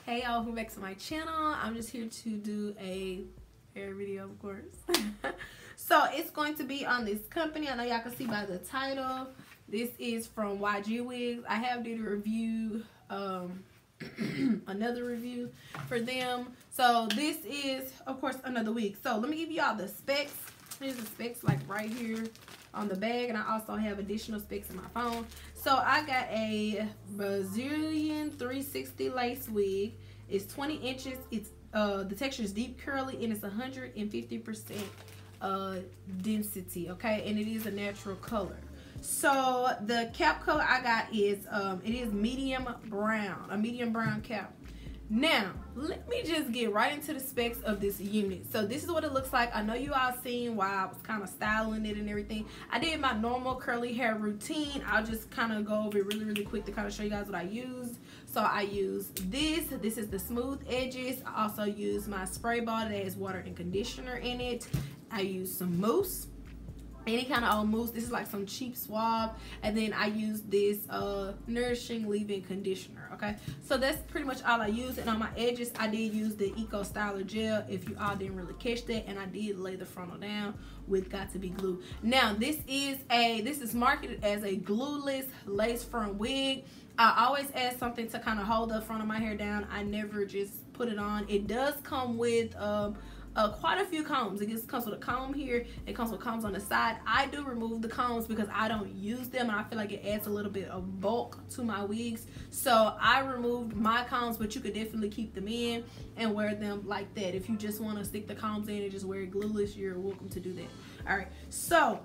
Hey y'all, welcome back to my channel. I'm just here to do a hair video, of course. So it's going to be on this company. I know y'all can see by the title. This is from YGwigs. I have did a review, another review for them. So this is, of course, another wig. So let me give y'all the specs. Here's the specs like right here on the bag, and I also have additional specs in my phone. So I got a Brazilian 360 lace wig. It's 20 inches. It's the texture is deep curly, and it's 150% density. Okay, and it is a natural color. So the cap color I got is it is medium brown, a medium brown cap. Now let me just get right into the specs of this unit. So this is what it looks like. I know you all seen while I was kind of styling it and everything. I did my normal curly hair routine. I'll just kind of go over it really quick to kind of show you guys what I used. So I used this. This is the smooth edges. I also used my spray bottle that has water and conditioner in it. I used some mousse, any kind of old mousse. This is like some cheap swab, and then I used this nourishing leave-in conditioner. Okay, so that's pretty much all I used. And on my edges I did use the Eco Styler gel, if you all didn't really catch that, and I did lay the frontal down with Got To Be Glue. Now this is marketed as a glueless lace front wig. I always add something to kind of hold the front of my hair down. I never just put it on. It does come with quite a few combs. It comes with a comb here. It comes with combs on the side. I do remove the combs because I don't use them, and I feel like it adds a little bit of bulk to my wigs. So I removed my combs, but you could definitely keep them in and wear them like that. If you just want to stick the combs in and just wear it glueless, you're welcome to do that. All right, so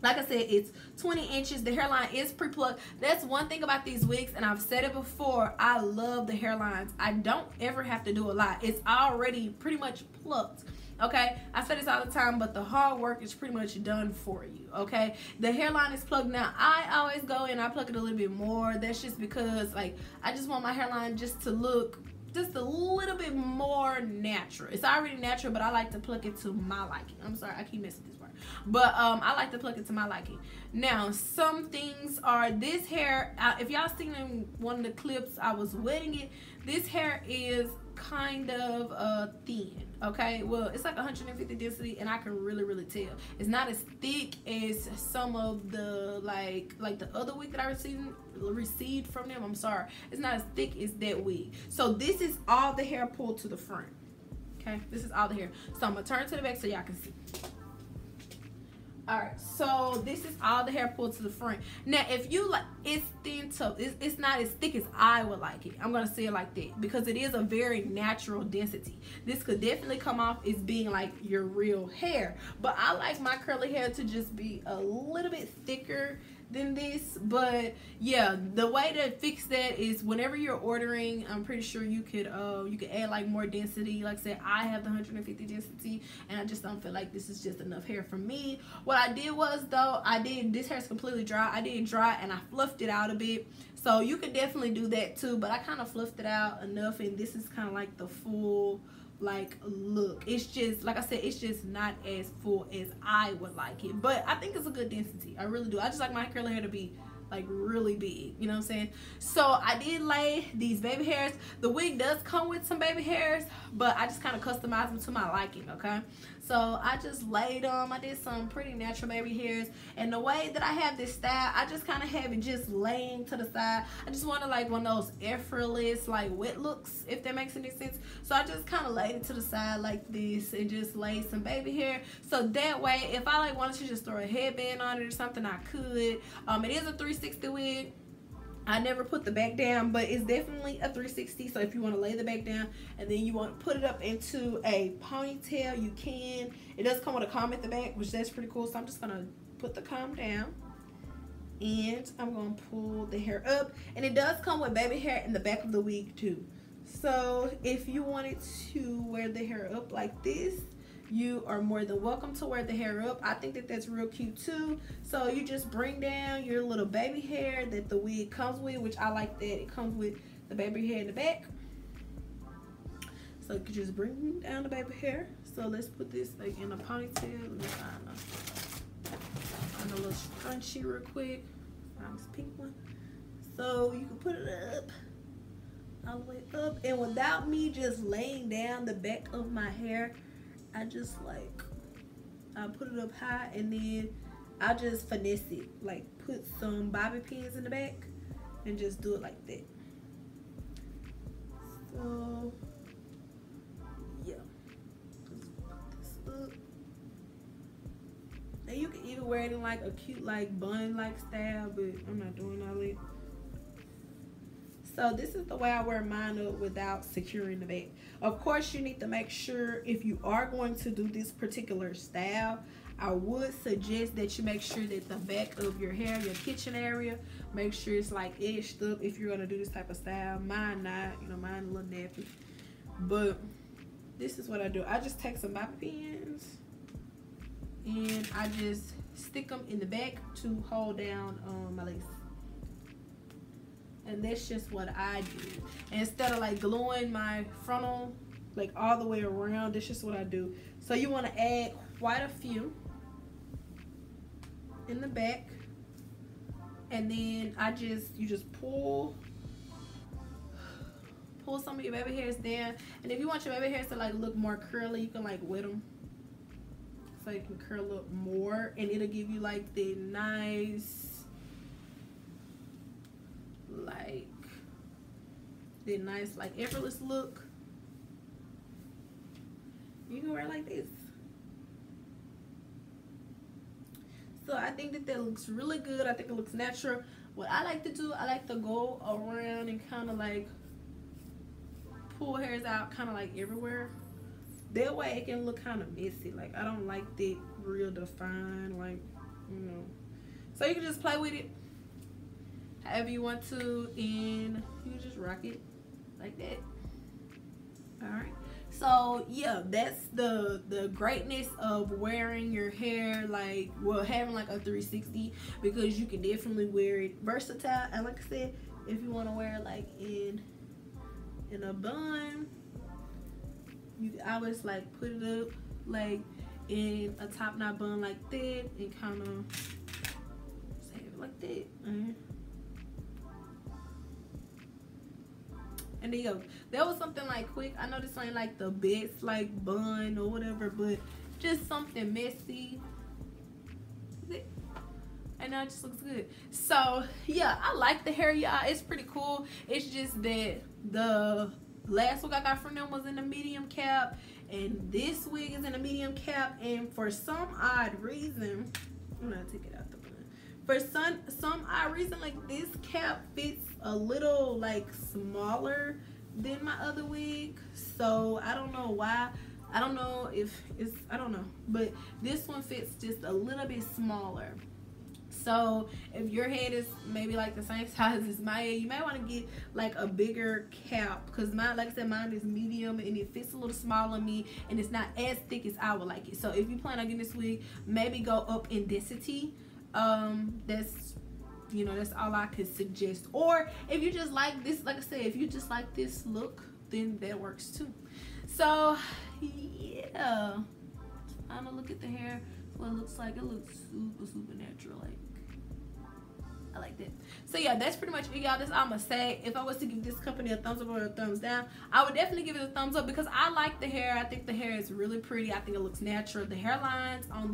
like I said, it's 20 inches. The hairline is pre-plucked. That's one thing about these wigs, and I've said it before, I love the hairlines. I don't ever have to do a lot. It's already pretty much plucked. Okay, I say this all the time, but the hard work is pretty much done for you. Okay, the hairline is plugged. Now I always go in, I pluck it a little bit more. That's just because, like, I just want my hairline just to look just a little bit more natural. It's already natural, but I like to pluck it to my liking. I'm sorry, I keep messing this word, but I like to pluck it to my liking. Now some things are, this hair, if y'all seen in one of the clips I was wetting it, this hair is kind of thin. Okay, well, it's like 150 density, and I can really tell it's not as thick as some of the like the other wig that I received from them. I'm sorry, it's not as thick as that wig. So this is all the hair pulled to the front. Okay, this is all the hair. So I'm gonna turn to the back so y'all can see. Alright, so this is all the hair pulled to the front. Now if you like, it's thin to, it's not as thick as I would like it. I'm gonna say it like that because it is a very natural density. This could definitely come off as being like your real hair, but I like my curly hair to just be a little bit thicker than this. But yeah, the way to fix that is whenever you're ordering, I'm pretty sure you could add like more density. Like I said, I have the 150 density, and I just don't feel like this is just enough hair for me. What I did was, though, this hair's completely dry. I did dry and I fluffed it out a bit. So you could definitely do that too, but I kind of fluffed it out enough, and this is kind of like the full like look. It's just, like I said, it's just not as full as I would like it, but I think it's a good density. I really do. I just like my curly hair to be like really big, you know what I'm saying? So I did lay these baby hairs. The wig does come with some baby hairs, but I just kind of customized them to my liking, okay? So I just laid them. I did some pretty natural baby hairs, and the way that I have this style, I just kind of have it just laying to the side. I just wanted like one of those effortless like wet looks, if that makes any sense. So I just kind of laid it to the side like this and just laid some baby hair, so that way if I like wanted to just throw a headband on it or something, I could. It is a 360 wig. I never put the back down, but it's definitely a 360. So if you want to lay the back down and then you want to put it up into a ponytail, you can. It does come with a comb at the back, which that's pretty cool. So I'm just gonna put the comb down and I'm gonna pull the hair up, and it does come with baby hair in the back of the wig too. So if you wanted to wear the hair up like this, you are more than welcome to wear the hair up. I think that that's real cute too. So you just bring down your little baby hair that the wig comes with, which I like that it comes with the baby hair in the back. So you can just bring down the baby hair. So let's put this like in a ponytail. Let me find a little scrunchie real quick. Find this pink one. So you can put it up all the way up, and without me just laying down the back of my hair, I just like, I put it up high and then I just finesse it, like put some bobby pins in the back and just do it like that. So yeah, just put this up. Now you can even wear it in like a cute like bun like style, but I'm not doing all that. So this is the way I wear mine up without securing the back. Of course, you need to make sure if you are going to do this particular style, I would suggest that you make sure that the back of your hair, your kitchen area, make sure it's like edged up if you're going to do this type of style. Mine not, you know, mine a little nappy. But this is what I do. I just take some bobby pins and I just stick them in the back to hold down my lace. And that's just what I do. And instead of like gluing my frontal like all the way around, that's just what I do. So you want to add quite a few in the back, and then you just pull some of your baby hairs down. And if you want your baby hairs to like look more curly, you can like wet them so you can curl up more, and it'll give you like the nice like effortless look. You can wear it like this. So I think that looks really good. I think it looks natural. What I like to do, I like to go around and kind of like pull hairs out kind of like everywhere. That way it can look kind of messy. Like I don't like that real defined, like, you know. So you can just play with it however you want to, and you just rock it like that. All right, so yeah, that's the greatness of wearing your hair like, well, having like a 360, because you can definitely wear it versatile. And like I said, if you want to wear it like in a bun, you can always like put it up like in a top knot bun like that, and kind of save it like that. And there you go. That was something like quick. I know this ain't like the best like bun or whatever, but just something messy. And now it just looks good. So yeah, I like the hair, y'all. It's pretty cool. It's just that the last wig I got from them was in a medium cap, and this wig is in a medium cap, and for some odd reason, I'm gonna take it out the bun. For some odd reason, like this cap fits a little like smaller than my other wig. So I don't know why. I don't know if it's, I don't know, but this one fits just a little bit smaller. So if your head is maybe like the same size as my head, you might want to get like a bigger cap, because mine, like I said, mine is medium and it fits a little small on me, and it's not as thick as I would like it. So if you plan on getting this wig, maybe go up in density. That's, you know, that's all I could suggest. Or if you just like this, like I said, if you just like this look, then that works too. So yeah, final look at the hair. What it looks like. It looks super natural. Like, I like that. So yeah, that's pretty much it, y'all. That's all I'm gonna say. If I was to give this company a thumbs up or a thumbs down, I would definitely give it a thumbs up because I like the hair. I think the hair is really pretty. I think it looks natural. The hairlines on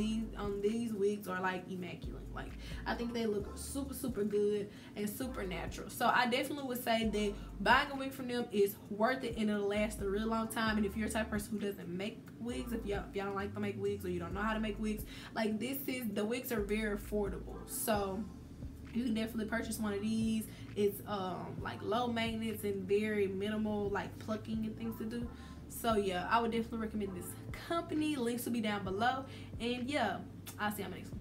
these wigs are like immaculate. Like, I think they look super good and super natural. So I definitely would say that buying a wig from them is worth it and it'll last a real long time. And if you're a type of person who doesn't make wigs, if y'all don't like to make wigs or you don't know how to make wigs, like, the wigs are very affordable. So you can definitely purchase one of these. It's like low maintenance and very minimal like plucking and things to do. So yeah, I would definitely recommend this company. Links will be down below. And yeah, I'll see you on my next one.